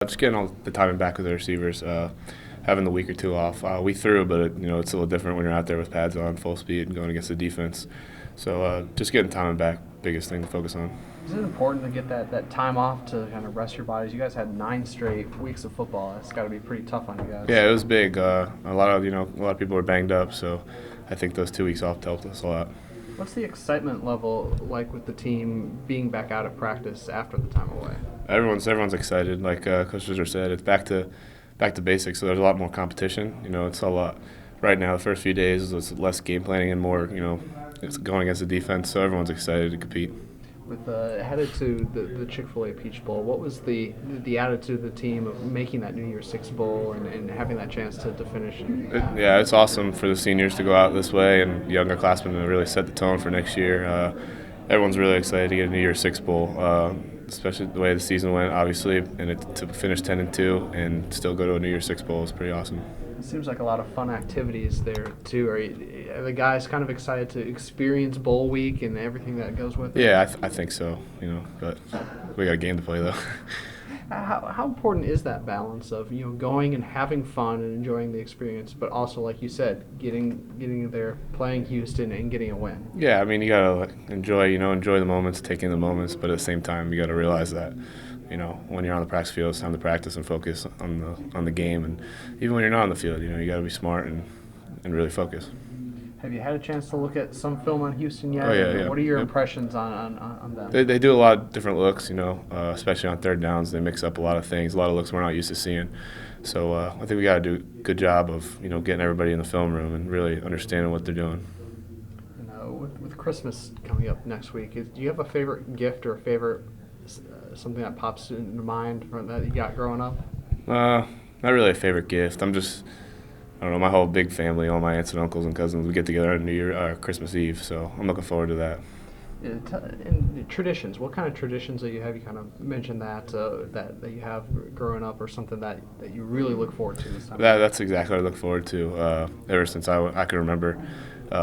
Just getting all the timing back with the receivers, having the week or two off. We threw, but it's a little different when you're out there with pads on, full speed, and going against the defense. So just getting timing back, biggest thing to focus on. Is it important to get that time off to kind of rest your bodies? You guys had 9 straight weeks of football. That's got to be pretty tough on you guys. Yeah, it was big. A lot of people were banged up, so I think those 2 weeks off helped us a lot. What's the excitement level like with the team being back out at practice after the time away? Everyone's excited. Like Coach Fisher said, it's back to basics. So there's a lot more competition. It's a lot right now. The first few days is less game planning and more. It's going against the defense. So everyone's excited to compete. With headed to the Chick-fil-A Peach Bowl, what was the attitude of the team of making that New Year's Six Bowl and having that chance to finish? Yeah, it's awesome for the seniors to go out this way and younger classmen to really set the tone for next year. Everyone's really excited to get a New Year's Six Bowl, especially the way the season went, obviously, and to finish 10-2 and still go to a New Year's Six Bowl is pretty awesome. It seems like a lot of fun activities there too. Are the guys kind of excited to experience bowl week and everything that goes with it? Yeah, I think so. But we got a game to play though. How important is that balance of going and having fun and enjoying the experience, but also, like you said, getting there, playing Houston and getting a win? Yeah, I mean, you gotta enjoy the moments, taking the moments, but at the same time, you gotta realize that when you're on the practice field, it's time to practice and focus on the game, and even when you're not on the field, you gotta be smart and really focus. Have you had a chance to look at some film on Houston yet? Oh, yeah. What are your impressions on them? They do a lot of different looks, especially on third downs. They mix up a lot of things, a lot of looks we're not used to seeing. So I think we got to do a good job of, getting everybody in the film room and really understanding what they're doing. With Christmas coming up next week, do you have a favorite gift or a favorite something that pops into mind from that you got growing up? Not really a favorite gift. I don't know, my whole big family, all my aunts and uncles and cousins, we get together on Christmas Eve, so I'm looking forward to that. And traditions, what kind of traditions do you have? You kind of mentioned that that you have growing up, or something that you really look forward to this time? That's exactly what I look forward to. Ever since I can remember,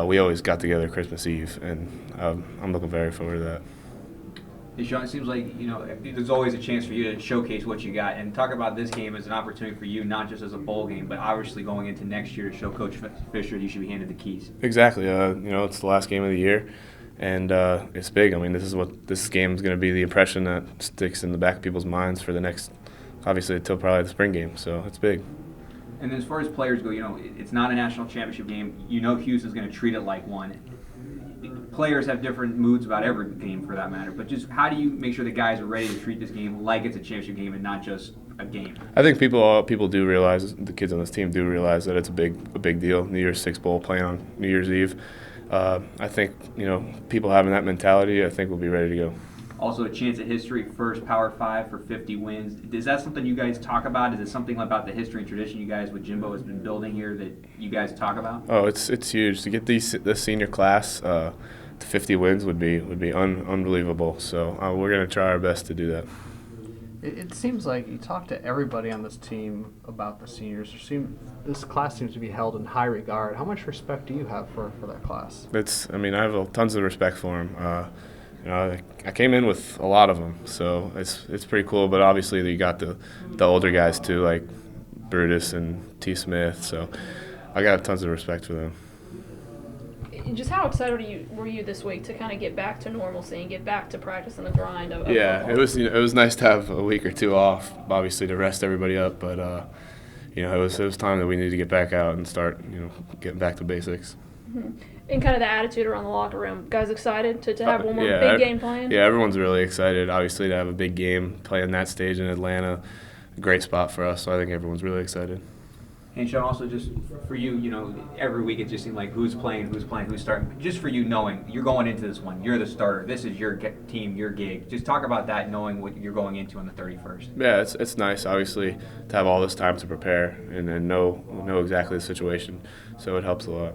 we always got together Christmas Eve, and I'm looking very forward to that. Hey, Sean, it seems like there's always a chance for you to showcase what you got and talk about this game as an opportunity for you, not just as a bowl game, but obviously going into next year to show Coach Fisher you should be handed the keys. Exactly. It's the last game of the year, and it's big. I mean, this game is going to be the impression that sticks in the back of people's minds for the next, obviously, until probably the spring game. So it's big. And as far as players go, it's not a national championship game. Houston's going to treat it like one. Players have different moods about every game, for that matter. But just how do you make sure the guys are ready to treat this game like it's a championship game and not just a game? I think people do realize, the kids on this team do realize that it's a big deal. New Year's Six Bowl playing on New Year's Eve. I think people having that mentality, I think we'll be ready to go. Also, a chance at history, first Power 5 for 50 wins. Is that something you guys talk about? Is it something about the history and tradition you guys with Jimbo has been building here that you guys talk about? Oh, it's huge to get the senior class to 50 wins would be unbelievable. So we're going to try our best to do that. It seems like you talk to everybody on this team about the seniors. This class seems to be held in high regard. How much respect do you have for that class? I have tons of respect for them. I came in with a lot of them, so it's pretty cool. But obviously, you got the older guys too, like Brutus and T. Smith. So I got tons of respect for them. Just how excited were you this week to kind of get back to normalcy and get back to practice and the grind of Yeah, football? it was nice to have a week or two off, obviously to rest everybody up. But it was time that we needed to get back out and start getting back to basics. Mm-hmm. And kind of the attitude around the locker room. Guys excited to have one more big game playing? Yeah, everyone's really excited, obviously, to have a big game playing that stage in Atlanta. A great spot for us, so I think everyone's really excited. And Sean, also just for you, every week it just seemed like who's playing, who's starting. Just for you knowing you're going into this one, you're the starter. This is your team, your gig. Just talk about that, knowing what you're going into on the 31st. Yeah, it's nice, obviously, to have all this time to prepare and know exactly the situation. So it helps a lot.